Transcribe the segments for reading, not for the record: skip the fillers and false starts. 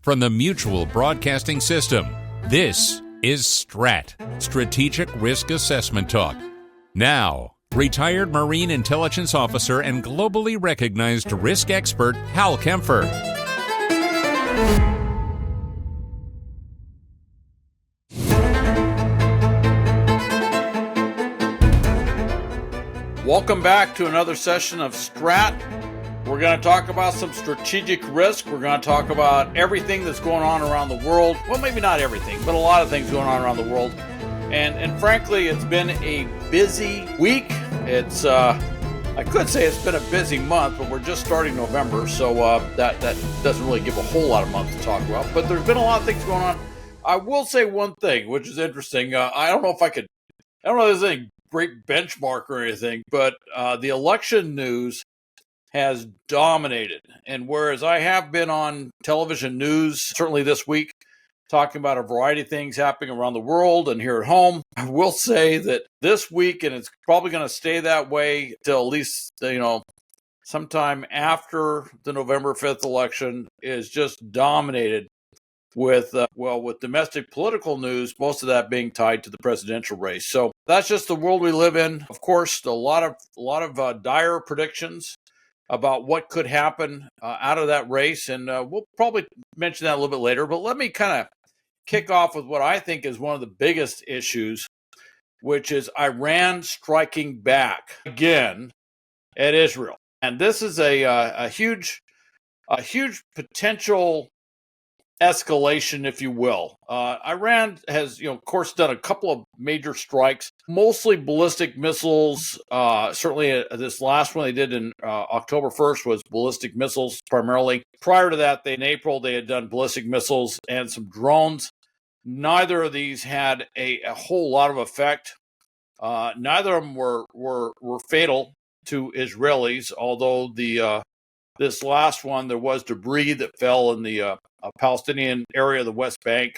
from the Mutual Broadcasting System. This is STRAT, Strategic Risk Assessment Talk. Now, retired Marine Intelligence Officer and globally recognized risk expert Hal Kempfer. Welcome back to another session of STRAT. We're going to talk about some strategic risk. We're going to talk about everything that's going on around the world. Well, maybe not everything, but a lot of things going on around the world. And frankly, it's been a busy week. It's I could say it's been a busy month, but we're just starting November, so that doesn't really give a whole lot of month to talk about. But there's been a lot of things going on. I will say one thing, which is interesting. I don't know if there's any great benchmark or anything, but the election news has dominated. And whereas I have been on television news, certainly this week, talking about a variety of things happening around the world and here at home, I will say that this week, and it's probably going to stay that way till at least, sometime after the November 5th election, is just dominated with domestic political news, most of that being tied to the presidential race. So that's just the world we live in. Of course, a lot of dire predictions about what could happen out of that race, and we'll probably mention that a little bit later. But let me kind of kick off with what I think is one of the biggest issues, which is Iran striking back again at Israel. And this is a huge potential escalation, if you will. Iran has, of course, done a couple of major strikes, mostly ballistic missiles. Certainly this last one they did in October 1st was ballistic missiles primarily. Prior to that, in April, they had done ballistic missiles and some drones. Neither of these had a whole lot of effect. Neither of them were fatal to Israelis, although this last one, there was debris that fell in the Palestinian area of the West Bank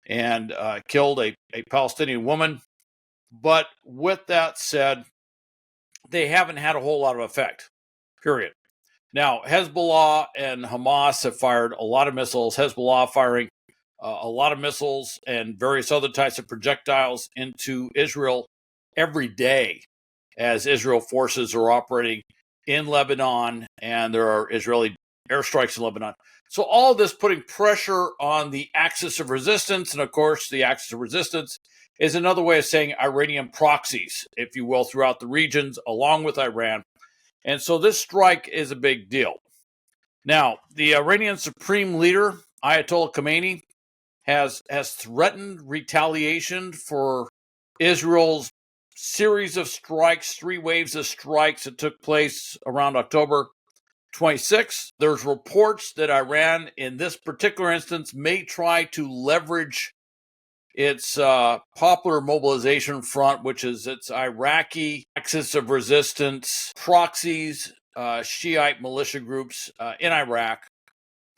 and killed a Palestinian woman. But with that said, they haven't had a whole lot of effect, period. Now, Hezbollah and Hamas have fired a lot of missiles. Hezbollah firing a lot of missiles and various other types of projectiles into Israel every day as Israel forces are operating in Lebanon, and there are Israeli airstrikes in Lebanon. So all of this putting pressure on the axis of resistance, and of course the axis of resistance is another way of saying Iranian proxies, if you will, throughout the regions along with Iran. And so this strike is a big deal. Now, the Iranian Supreme Leader, Ayatollah Khamenei, has threatened retaliation for Israel's series of strikes, 3 waves of strikes that took place around October 26th. There's reports that Iran, in this particular instance, may try to leverage its Popular Mobilization Front, which is its Iraqi axis of resistance proxies, Shiite militia groups in Iraq,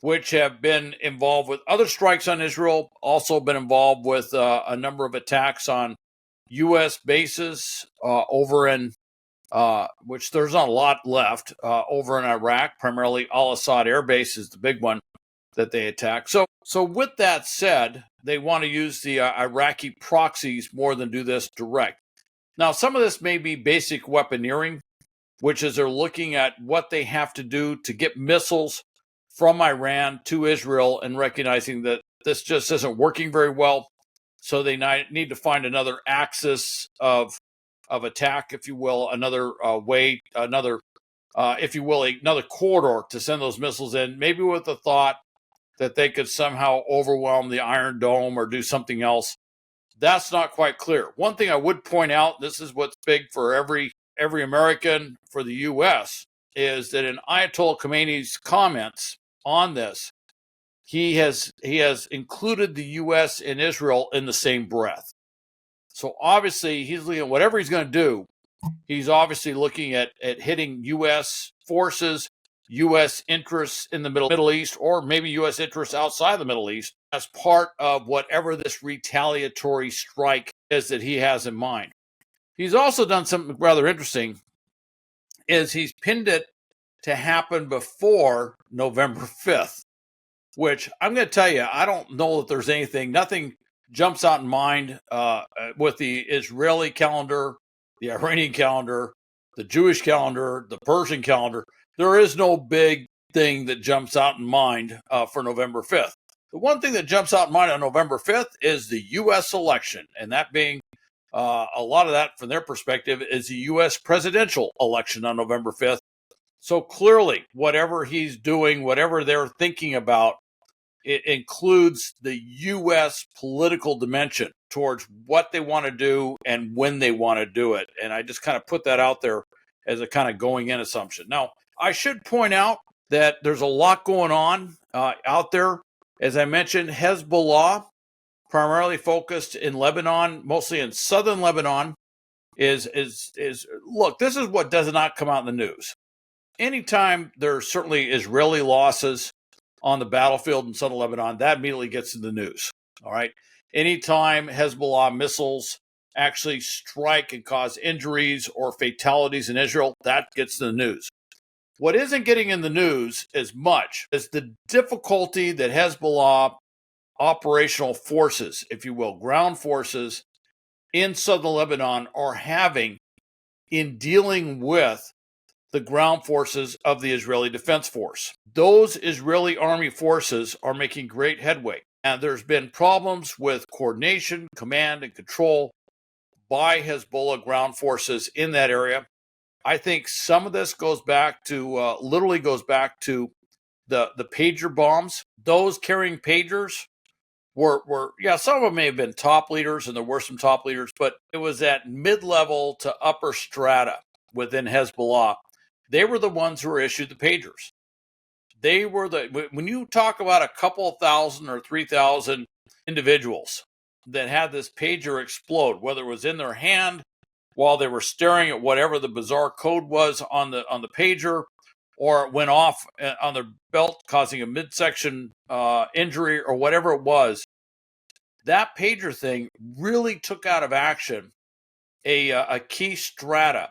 which have been involved with other strikes on Israel, also been involved with a number of attacks on U.S. bases over in, which there's not a lot left, over in Iraq. Primarily Al-Assad Air Base is the big one that they attack. So with that said, they want to use the Iraqi proxies more than do this direct. Now, some of this may be basic weaponeering, which is they're looking at what they have to do to get missiles from Iran to Israel and recognizing that this just isn't working very well. So they need to find another axis of attack, if you will, another way, another corridor to send those missiles in, maybe with the thought that they could somehow overwhelm the Iron Dome or do something else. That's not quite clear. One thing I would point out, this is what's big for every American, for the U.S., is that in Ayatollah Khamenei's comments on this, he has included the U.S. and Israel in the same breath. So obviously, he's looking at whatever he's going to do. He's obviously looking at hitting U.S. forces, U.S. interests in the Middle East, or maybe U.S. interests outside the Middle East as part of whatever this retaliatory strike is that he has in mind. He's also done something rather interesting, is he's pinned it to happen before November 5th. which I'm going to tell you, I don't know that there's nothing jumps out in mind with the Israeli calendar, the Iranian calendar, the Jewish calendar, the Persian calendar. There is no big thing that jumps out in mind for November 5th. The one thing that jumps out in mind on November 5th is the U.S. election, and that being a lot of that from their perspective is the U.S. presidential election on November 5th. So clearly, whatever he's doing, whatever they're thinking about, it includes the U.S. political dimension towards what they want to do and when they want to do it. And I just kind of put that out there as a kind of going in assumption. Now, I should point out that there's a lot going on out there. As I mentioned, Hezbollah, primarily focused in Lebanon, mostly in southern Lebanon, is look, this is what does not come out in the news. Anytime there's certainly Israeli losses on the battlefield in southern Lebanon, that immediately gets in the news. All right. Anytime Hezbollah missiles actually strike and cause injuries or fatalities in Israel, that gets in the news. What isn't getting in the news as much is the difficulty that Hezbollah operational forces, if you will, ground forces in southern Lebanon are having in dealing with the ground forces of the Israeli Defense Force. Those Israeli army forces are making great headway. And there's been problems with coordination, command, and control by Hezbollah ground forces in that area. I think some of this goes back to, literally goes back to the pager bombs. Those carrying pagers were some of them may have been top leaders, and there were some top leaders, but it was at mid-level to upper strata within Hezbollah. They were the ones who were issued the pagers. They were when you talk about a couple of thousand or 3,000 individuals that had this pager explode, whether it was in their hand while they were staring at whatever the bizarre code was on the pager, or it went off on their belt, causing a midsection injury or whatever it was, that pager thing really took out of action a key strata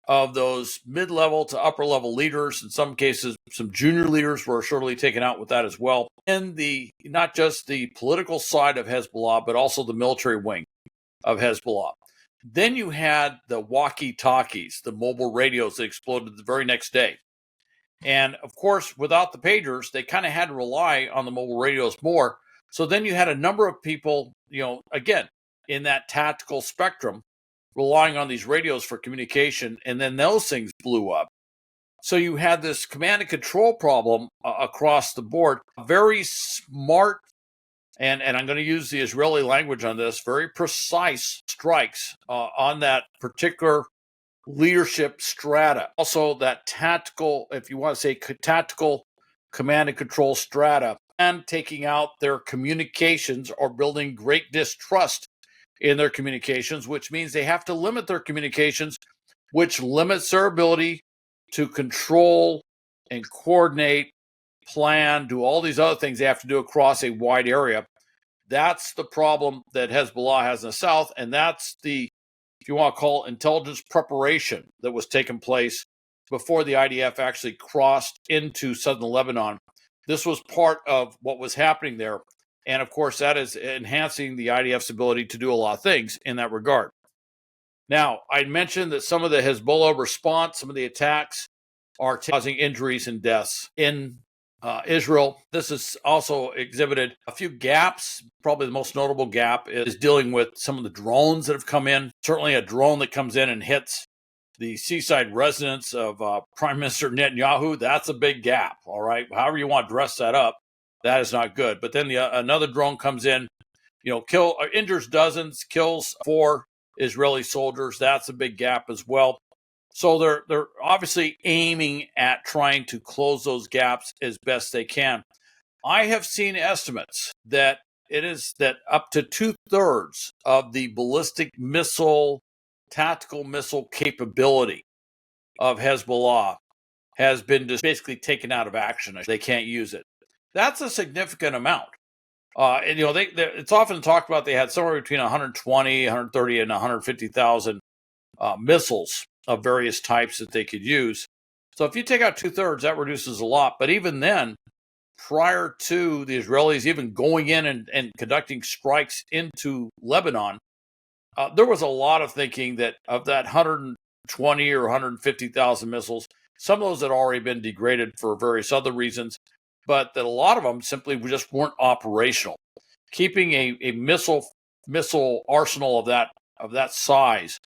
of those mid-level to upper-level leaders. In some cases, some junior leaders were surely taken out with that as well. And not just the political side of Hezbollah, but also the military wing of Hezbollah. Then you had the walkie-talkies, the mobile radios that exploded the very next day. And of course, without the pagers, they kind of had to rely on the mobile radios more. So then you had a number of people, again, in that tactical spectrum, relying on these radios for communication, and then those things blew up. So you had this command and control problem across the board. Very smart, and I'm going to use the Israeli language on this, very precise strikes on that particular leadership strata. Also that tactical, if you want to say tactical command and control strata, and taking out their communications or building great distrust in their communications, which means they have to limit their communications, which limits their ability to control and coordinate, plan, do all these other things they have to do across a wide area. That's the problem that Hezbollah has in the south, and that's the, if you want to call it, intelligence preparation that was taking place before the IDF actually crossed into southern Lebanon. This was part of what was happening there. And of course, that is enhancing the IDF's ability to do a lot of things in that regard. Now, I mentioned that some of the Hezbollah response, some of the attacks are causing injuries and deaths in Israel. This has also exhibited a few gaps. Probably the most notable gap is dealing with some of the drones that have come in. Certainly a drone that comes in and hits the seaside residence of Prime Minister Netanyahu. That's a big gap, all right? However you want to dress that up, that is not good. But then another drone comes in, injures dozens, kills 4 Israeli soldiers. That's a big gap as well. So they're obviously aiming at trying to close those gaps as best they can. I have seen estimates that it is that up to 2/3 of the ballistic missile, tactical missile capability of Hezbollah has been just basically taken out of action. They can't use it. That's a significant amount. And it's often talked about they had somewhere between 120, 130, and 150,000 missiles of various types that they could use. So if you take out 2/3, that reduces a lot. But even then, prior to the Israelis even going in and conducting strikes into Lebanon, there was a lot of thinking that of that 120 or 150,000 missiles, some of those had already been degraded for various other reasons, but that a lot of them simply just weren't operational. Keeping a missile arsenal of that size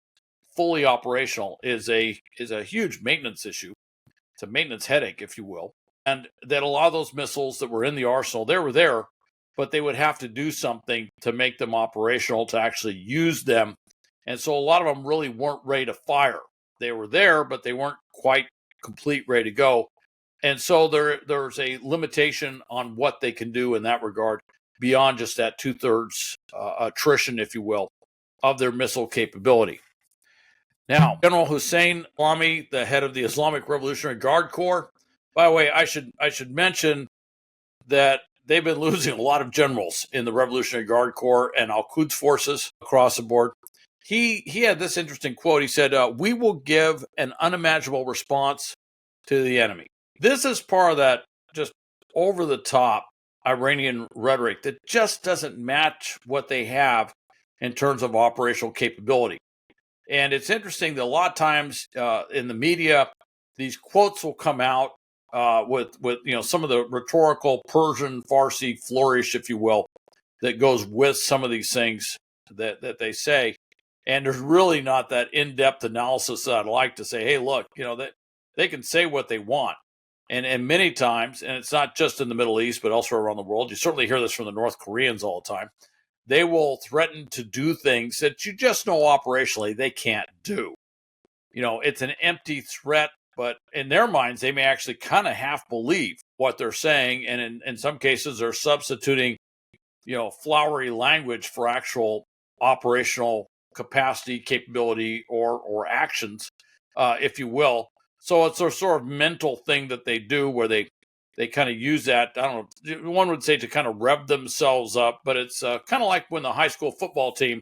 fully operational is a huge maintenance issue. It's a maintenance headache, if you will. And that a lot of those missiles that were in the arsenal, they were there, but they would have to do something to make them operational, to actually use them. And so a lot of them really weren't ready to fire. They were there, but they weren't quite complete, ready to go. And so there's a limitation on what they can do in that regard beyond just that 2/3 attrition, if you will, of their missile capability. Now, General Hussein Salami, the head of the Islamic Revolutionary Guard Corps, by the way, I should mention that they've been losing a lot of generals in the Revolutionary Guard Corps and Al-Quds forces across the board. He had this interesting quote. He said, "We will give an unimaginable response to the enemy." This is part of that just over-the-top Iranian rhetoric that just doesn't match what they have in terms of operational capability. And it's interesting that a lot of times in the media, these quotes will come out with some of the rhetorical Persian Farsi flourish, if you will, that goes with some of these things that they say. And there's really not that in-depth analysis that I'd like to say, hey, look, that they can say what they want. And many times, and it's not just in the Middle East, but elsewhere around the world, you certainly hear this from the North Koreans all the time. They will threaten to do things that you just know operationally they can't do. It's an empty threat, but in their minds, they may actually kind of half believe what they're saying. And in some cases, they're substituting, flowery language for actual operational capacity, capability, or actions, if you will. So it's a sort of mental thing that they do where they kind of use that, I don't know, one would say to kind of rev themselves up, but it's kind of like when the high school football team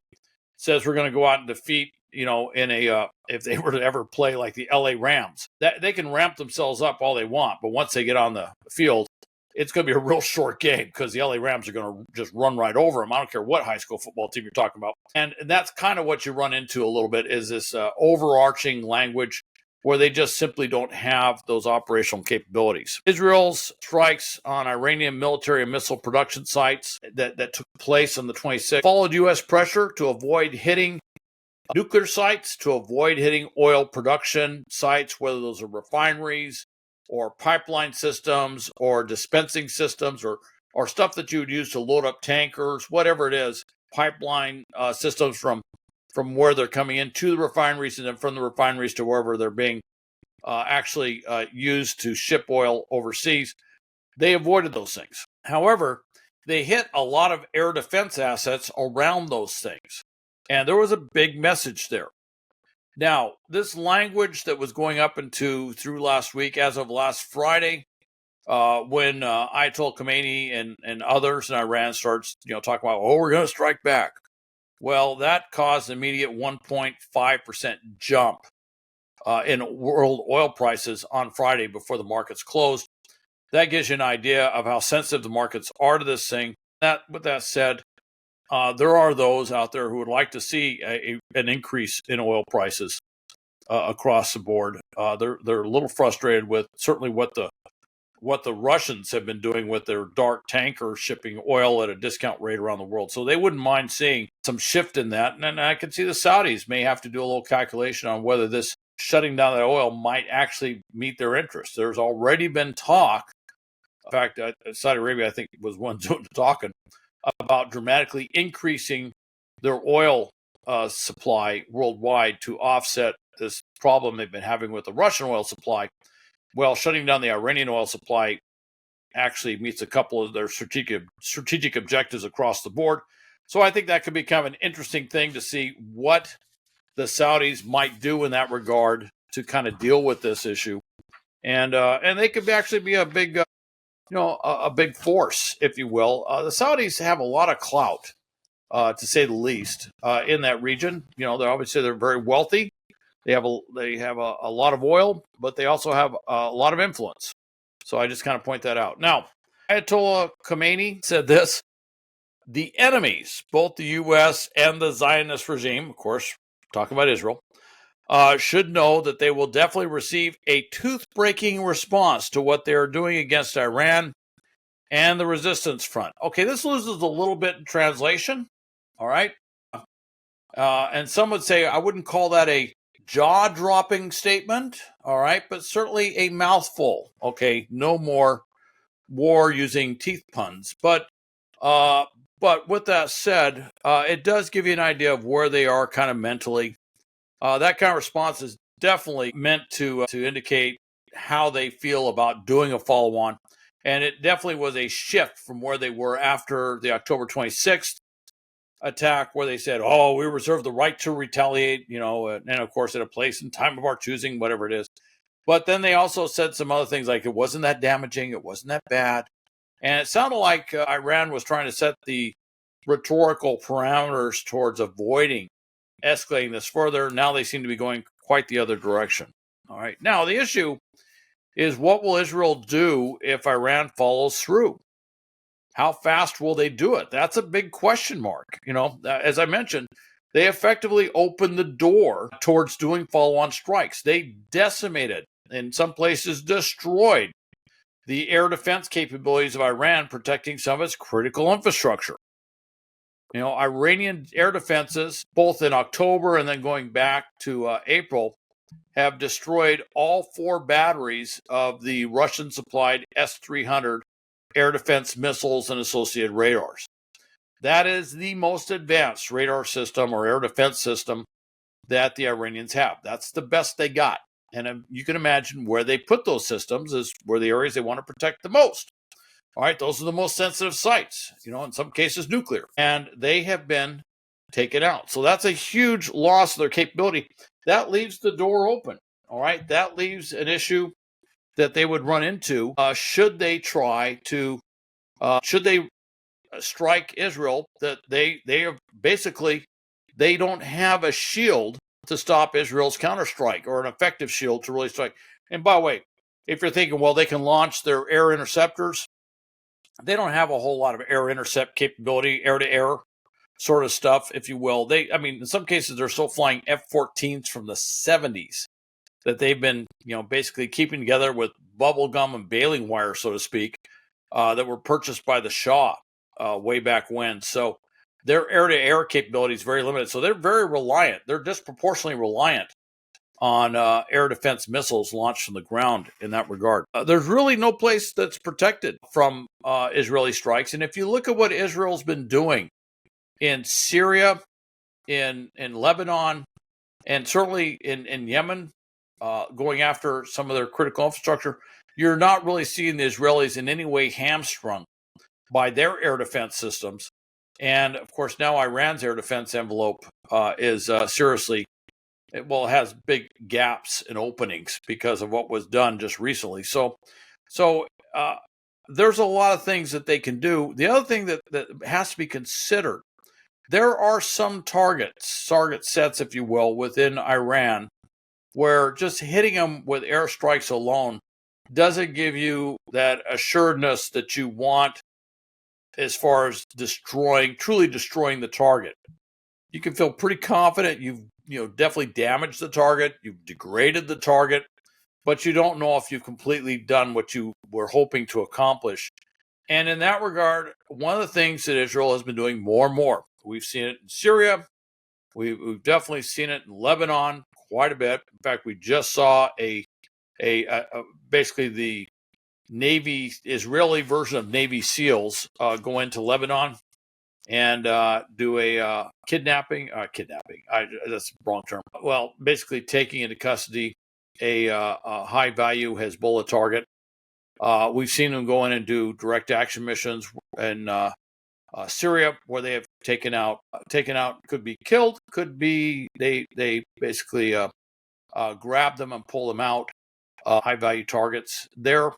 says we're going to go out and defeat, if they were to ever play like the LA Rams, that they can ramp themselves up all they want. But once they get on the field, it's going to be a real short game because the LA Rams are going to just run right over them. I don't care what high school football team you're talking about. And that's kind of what you run into a little bit is this overarching language where they just simply don't have those operational capabilities. Israel's strikes on Iranian military and missile production sites that took place on the 26th followed U.S. pressure to avoid hitting nuclear sites, to avoid hitting oil production sites, whether those are refineries or pipeline systems or dispensing systems or stuff that you would use to load up tankers, whatever it is, pipeline systems from where they're coming into the refineries and then from the refineries to wherever they're being actually used to ship oil overseas. They avoided those things. However, they hit a lot of air defense assets around those things. And there was a big message there. Now, this language that was going up through last week, as of last Friday, when Ayatollah Khomeini and others in Iran starts talking about, we're going to strike back. Well, that caused an immediate 1.5% jump in world oil prices on Friday before the markets closed. That gives you an idea of how sensitive the markets are to this thing. With that said, there are those out there who would like to see an increase in oil prices across the board. They're a little frustrated with certainly what the Russians have been doing with their dark tankers shipping oil at a discount rate around the world. So they wouldn't mind seeing some shift in that. And I can see the Saudis may have to do a little calculation on whether this shutting down that oil might actually meet their interests. There's already been talk. In fact, Saudi Arabia, I think, was one talking about dramatically increasing their oil supply worldwide to offset this problem they've been having with the Russian oil supply. Well, shutting down the Iranian oil supply actually meets a couple of their strategic objectives across the board. So I think that could be kind of an interesting thing to see what the Saudis might do in that regard to kind of deal with this issue, and they could actually be a big, a big force, if you will. The Saudis have a lot of clout, to say the least, in that region. They're very wealthy. They have a lot of oil, but they also have a lot of influence. So I just kind of point that out. Now, Ayatollah Khomeini said this: the enemies, both the U.S. and the Zionist regime, of course, talking about Israel, should know that they will definitely receive a tooth-breaking response to what they're doing against Iran and the resistance front. Okay, this loses a little bit in translation, all right? And some would say I wouldn't call that a jaw-dropping statement, all right, but certainly a mouthful. Okay, no more war using teeth puns. But with that said, it does give you an idea of where they are kind of mentally. That kind of response is definitely meant to indicate how they feel about doing a follow-on. And it definitely was a shift from where they were after the October 26th attack, where they said, oh, we reserve the right to retaliate, and of course at a place and time of our choosing, whatever it is. But then they also said some other things like it wasn't that damaging, it wasn't that bad. And it sounded like Iran was trying to set the rhetorical parameters towards avoiding escalating this further. Now they seem to be going quite the other direction. All right. Now, the issue is, what will Israel do if Iran follows through? How fast will they do it? That's a big question mark. As I mentioned, they effectively opened the door towards doing follow-on strikes. They decimated, in some places destroyed, the air defense capabilities of Iran, protecting some of its critical infrastructure. Iranian air defenses, both in October and then going back to April, have destroyed all 4 batteries of the Russian-supplied S-300 air defense missiles and associated radars. That is the most advanced radar system or air defense system that the Iranians have. That's the best they got. And you can imagine where they put those systems is where the areas they want to protect the most. All right, those are the most sensitive sites, in some cases nuclear. And they have been taken out. So that's a huge loss of their capability. That leaves the door open. All right, that leaves an issue that they would run into should they try to, should they strike Israel, that they are basically, they don't have a shield to stop Israel's counterstrike, or an effective shield to really strike. And by the way, if you're thinking, well, they can launch their air interceptors, they don't have a whole lot of air intercept capability, air-to-air sort of stuff, if you will. In some cases, they're still flying F-14s from the 70s that they've been, basically keeping together with bubble gum and baling wire, so to speak, that were purchased by the Shah way back when. So their air-to-air capability is very limited. So they're very reliant. They're disproportionately reliant on air defense missiles launched from the ground in that regard. There's really no place that's protected from Israeli strikes. And if you look at what Israel's been doing in Syria, in Lebanon, and certainly in Yemen, going after some of their critical infrastructure, you're not really seeing the Israelis in any way hamstrung by their air defense systems. And of course, now Iran's air defense envelope is seriously, it has big gaps and openings because of what was done just recently. So there's a lot of things that they can do. The other thing that has to be considered, there are some target sets, if you will, within Iran where just hitting them with airstrikes alone doesn't give you that assuredness that you want as far as truly destroying the target. You can feel pretty confident you've definitely damaged the target, you've degraded the target, but you don't know if you've completely done what you were hoping to accomplish. And in that regard, one of the things that Israel has been doing more and more, we've seen it in Syria, we've definitely seen it in Lebanon quite a bit. In fact, we just saw basically the Israeli version of Navy SEALs go into Lebanon and do a kidnapping. That's the wrong term. Well, basically taking into custody a high-value Hezbollah target. We've seen them go in and do direct action missions in Syria, where they have taken out, could be killed, could be they basically grab them and pull them out, high-value targets there.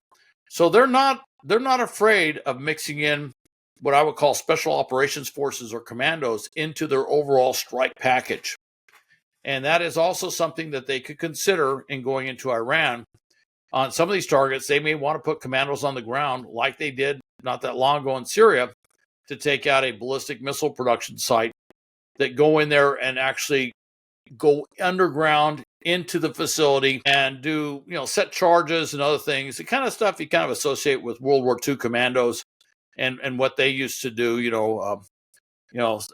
So they're not afraid of mixing in what I would call special operations forces or commandos into their overall strike package. And that is also something that they could consider in going into Iran. On some of these targets, they may want to put commandos on the ground like they did not that long ago in Syria to take out a ballistic missile production site, that go in there and actually go underground into the facility and do, set charges and other things, the kind of stuff you kind of associate with World War II commandos and what they used to do,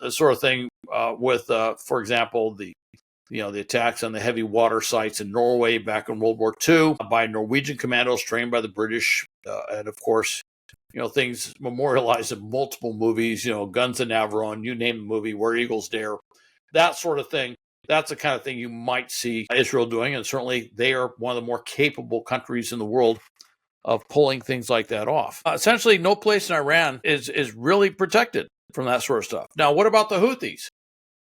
sort of thing with, for example, the attacks on the heavy water sites in Norway back in World War II by Norwegian commandos trained by the British. And of course, things memorialized in multiple movies, Guns of Navarone, you name the movie, Where Eagles Dare, that sort of thing. That's the kind of thing you might see Israel doing. And certainly they are one of the more capable countries in the world of pulling things like that off. Essentially, no place in Iran is really protected from that sort of stuff. Now, what about the Houthis?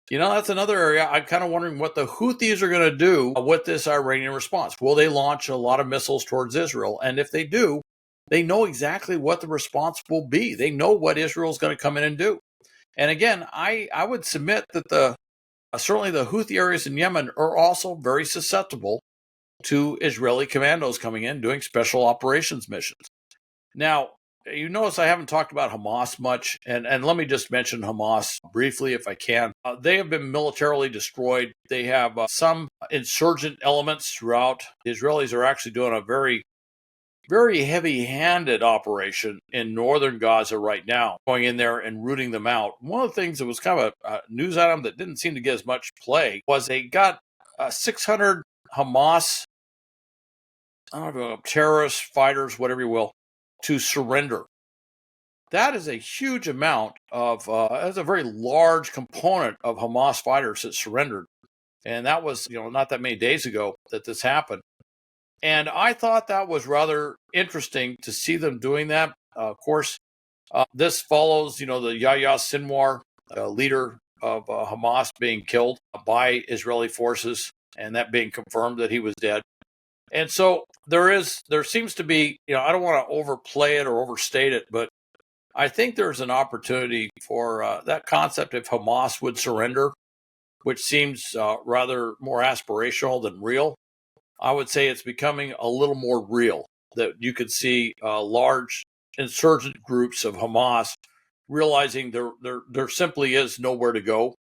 That's another area. I'm kind of wondering what the Houthis are going to do with this Iranian response. Will they launch a lot of missiles towards Israel? And if they do, they know exactly what the response will be. They know what Israel is going to come in and do. And again, I would submit that certainly the Houthi areas in Yemen are also very susceptible to Israeli commandos coming in doing special operations missions. Now, you notice I haven't talked about Hamas much, and let me just mention Hamas briefly if I can. They have been militarily destroyed. They have some insurgent elements throughout. The Israelis are actually doing a very, very heavy-handed operation in northern Gaza right now, going in there and rooting them out. One of the things that was kind of a news item that didn't seem to get as much play was they got 600 Hamas, terrorists, fighters, whatever you will, to surrender. That is a huge amount of, that's a very large component of Hamas fighters that surrendered. And that was, not that many days ago that this happened. And I thought that was rather interesting to see them doing that. Of course, this follows, the Yahya Sinwar, leader of Hamas, being killed by Israeli forces, and that being confirmed that he was dead. And so there seems to be, I don't want to overplay it or overstate it, but I think there's an opportunity for that concept if Hamas would surrender, which seems rather more aspirational than real. I would say it's becoming a little more real, that you could see large insurgent groups of Hamas realizing there simply is nowhere to go.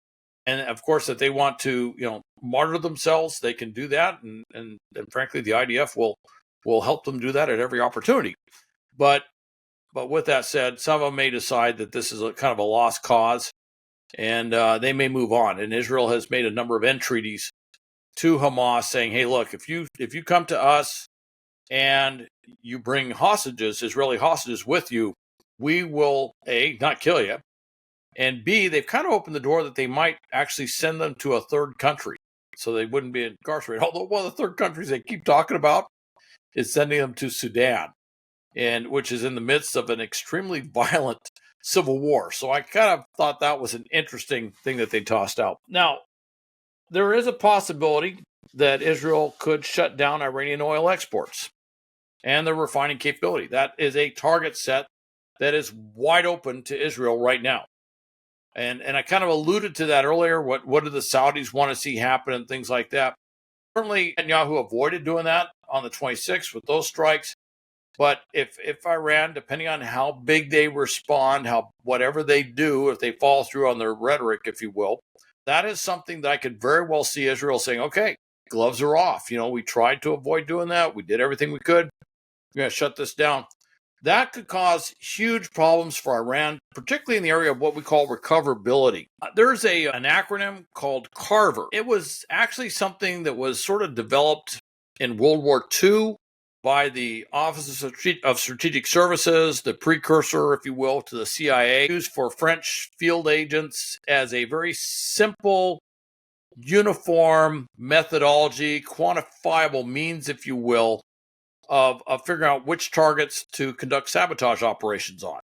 And of course, if they want to, martyr themselves, they can do that. And frankly, the IDF will help them do that at every opportunity. But with that said, some of them may decide that this is a kind of a lost cause, and they may move on. And Israel has made a number of entreaties to Hamas saying, hey, look, if you come to us and you bring hostages, Israeli hostages with you, we will, A, not kill you, and B, they've kind of opened the door that they might actually send them to a third country so they wouldn't be incarcerated. Although one of the third countries they keep talking about is sending them to Sudan, and which is in the midst of an extremely violent civil war. So I kind of thought that was an interesting thing that they tossed out. Now, there is a possibility that Israel could shut down Iranian oil exports and their refining capability. That is a target set that is wide open to Israel right now. And I kind of alluded to that earlier. What do the Saudis want to see happen and things like that? Certainly, Netanyahu avoided doing that on the 26th with those strikes. But if Iran, depending on how big they respond, whatever they do, if they fall through on their rhetoric, if you will, that is something that I could very well see Israel saying, okay, gloves are off. We tried to avoid doing that. We did everything we could. We're going to shut this down. That could cause huge problems for Iran, particularly in the area of what we call recoverability. There's an acronym called CARVER. It was actually something that was sort of developed in World War II by the Office of Strategic Services, the precursor, if you will, to the CIA, used for French field agents as a very simple, uniform methodology, quantifiable means, if you will, of figuring out which targets to conduct sabotage operations on.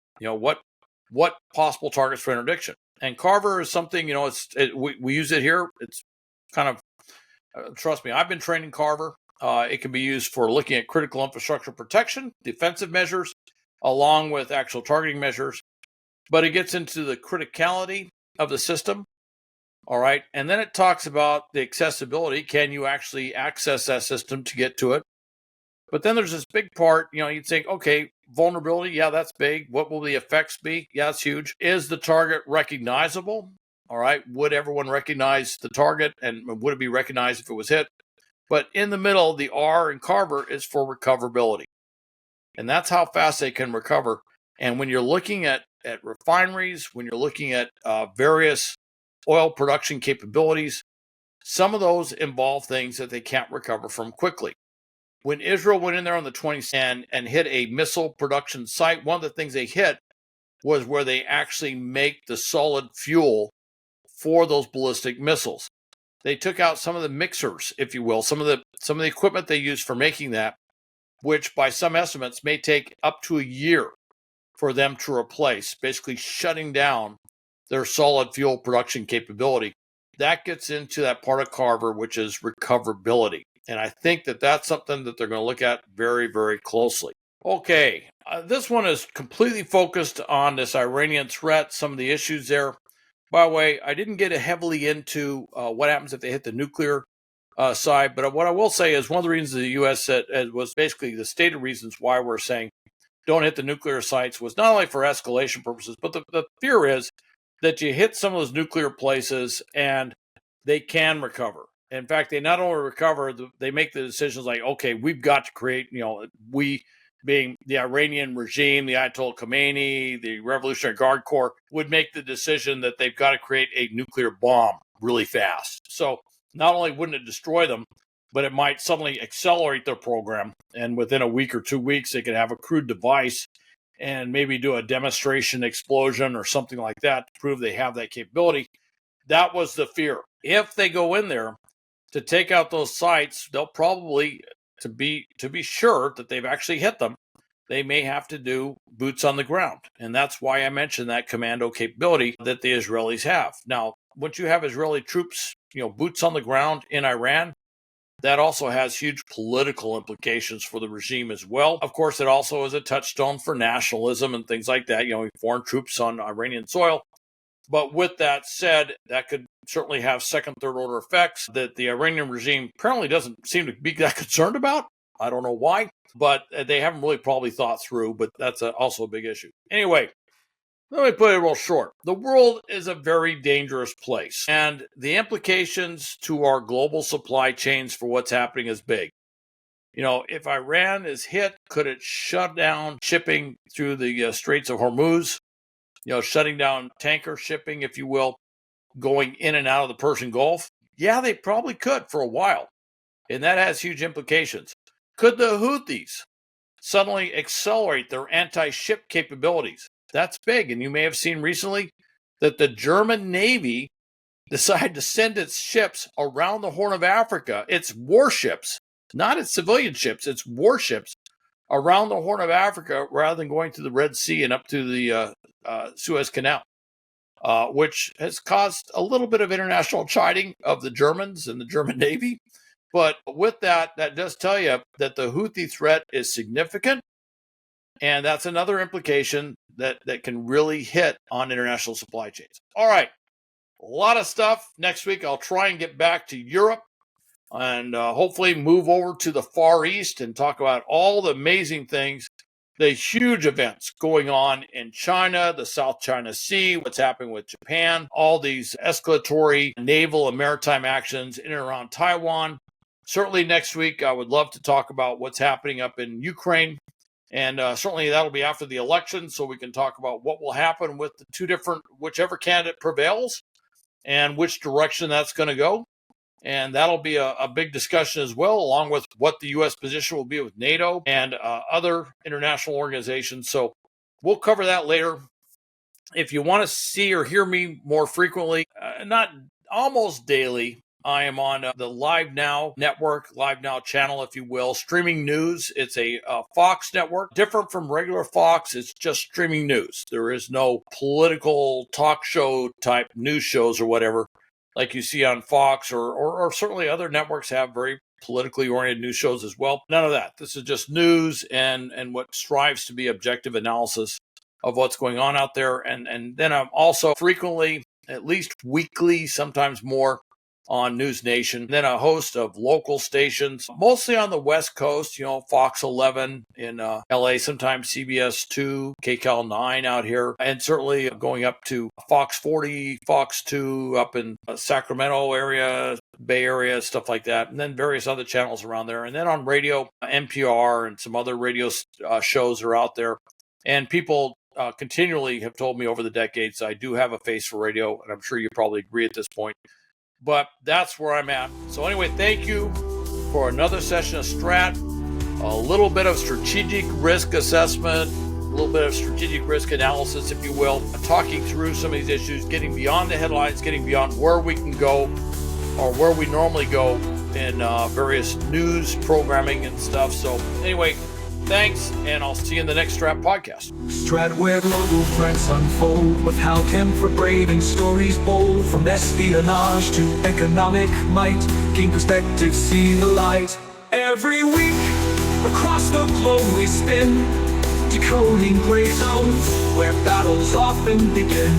What possible targets for interdiction. And Carver is something, we use it here. It's kind of, trust me, I've been training Carver. It can be used for looking at critical infrastructure protection, defensive measures, along with actual targeting measures. But it gets into the criticality of the system. All right. And then it talks about the accessibility. Can you actually access that system to get to it? But then there's this big part, you'd think, okay, vulnerability, yeah, that's big. What will the effects be? Yeah, it's huge. Is the target recognizable? All right. Would everyone recognize the target, and would it be recognized if it was hit? But in the middle, the R in Carver is for recoverability. And that's how fast they can recover. And when you're looking at refineries, when you're looking at various oil production capabilities, some of those involve things that they can't recover from quickly. When Israel went in there on the 20th and hit a missile production site, one of the things they hit was where they actually make the solid fuel for those ballistic missiles. They took out some of the mixers, if you will, some of the equipment they use for making that, which by some estimates may take up to a year for them to replace, basically shutting down their solid fuel production capability. That gets into that part of Carver, which is recoverability. And I think that that's something that they're going to look at very, very closely. Okay, this one is completely focused on this Iranian threat, some of the issues there. By the way, I didn't get heavily into what happens if they hit the nuclear side, but what I will say is one of the reasons the U.S. said was basically the stated reasons why we're saying don't hit the nuclear sites was not only for escalation purposes, but the fear is that you hit some of those nuclear places and they can recover. In fact, they not only recover, they make the decisions like, okay, we've got to create, we being the Iranian regime, the Ayatollah Khomeini, the Revolutionary Guard Corps, would make the decision that they've got to create a nuclear bomb really fast. So not only wouldn't it destroy them, but it might suddenly accelerate their program. And within a week or 2 weeks, they could have a crude device and maybe do a demonstration explosion or something like that to prove they have that capability. That was the fear. If they go in there to take out those sites, they'll probably, to be sure that they've actually hit them, they may have to do boots on the ground. And that's why I mentioned that commando capability that the Israelis have. Now, once you have Israeli troops, boots on the ground in Iran, that also has huge political implications for the regime as well. Of course, it also is a touchstone for nationalism and things like that, foreign troops on Iranian soil. But with that said, that could certainly have second, third order effects that the Iranian regime apparently doesn't seem to be that concerned about. I don't know why, but they haven't really probably thought through, but that's also a big issue. Anyway, let me put it real short. The world is a very dangerous place, and the implications to our global supply chains for what's happening is big. If Iran is hit, could it shut down shipping through the Straits of Hormuz? Shutting down tanker shipping, if you will, going in and out of the Persian Gulf? Yeah, they probably could for a while. And that has huge implications. Could the Houthis suddenly accelerate their anti-ship capabilities? That's big. And you may have seen recently that the German Navy decided to send its ships around the Horn of Africa, its warships, not its civilian ships, its warships, around the Horn of Africa rather than going to the Red Sea and up to the Suez Canal, which has caused a little bit of international chiding of the Germans and the German Navy. But with that does tell you that the Houthi threat is significant. And that's another implication that can really hit on international supply chains. All right, a lot of stuff. Next week, I'll try and get back to Europe and hopefully move over to the Far East and talk about all the amazing things, the huge events going on in China, the South China Sea, what's happening with Japan, all these escalatory naval and maritime actions in and around Taiwan. Certainly next week, I would love to talk about what's happening up in Ukraine. And certainly that'll be after the election, so we can talk about what will happen with the two different, whichever candidate prevails, and which direction that's going to go. And that'll be a big discussion as well, along with what the U.S. position will be with NATO and other international organizations. So we'll cover that later. If you want to see or hear me more frequently, not almost daily, I am on the Live Now network, Live Now channel, if you will, streaming news. It's a Fox network, different from regular Fox. It's just streaming news. There is no political talk show type news shows or whatever like you see on Fox or certainly other networks have very politically oriented news shows as well. None of that. This is just news and what strives to be objective analysis of what's going on out there. And then I'm also frequently, at least weekly, sometimes more, on News Nation, then a host of local stations, mostly on the West Coast, Fox 11 in LA, sometimes CBS 2, KCAL 9 out here, and certainly going up to Fox 40, Fox 2 up in Sacramento area, Bay Area, stuff like that, and then various other channels around there. And then on radio, NPR and some other radio shows are out there. And people continually have told me over the decades I do have a face for radio, and I'm sure you probably agree at this point. But that's where I'm at. So anyway, thank you for another session of STRAT, a little bit of strategic risk assessment, a little bit of strategic risk analysis, if you will, talking through some of these issues, getting beyond the headlines, getting beyond where we can go or where we normally go in various news programming and stuff. So anyway, thanks, and I'll see you in the next STRAT podcast. STRAT, where global threats unfold, with Hal Kempfer braving stories bold. From espionage to economic might, keen perspectives see the light. Every week, across the globe we spin, decoding gray zones where battles often begin.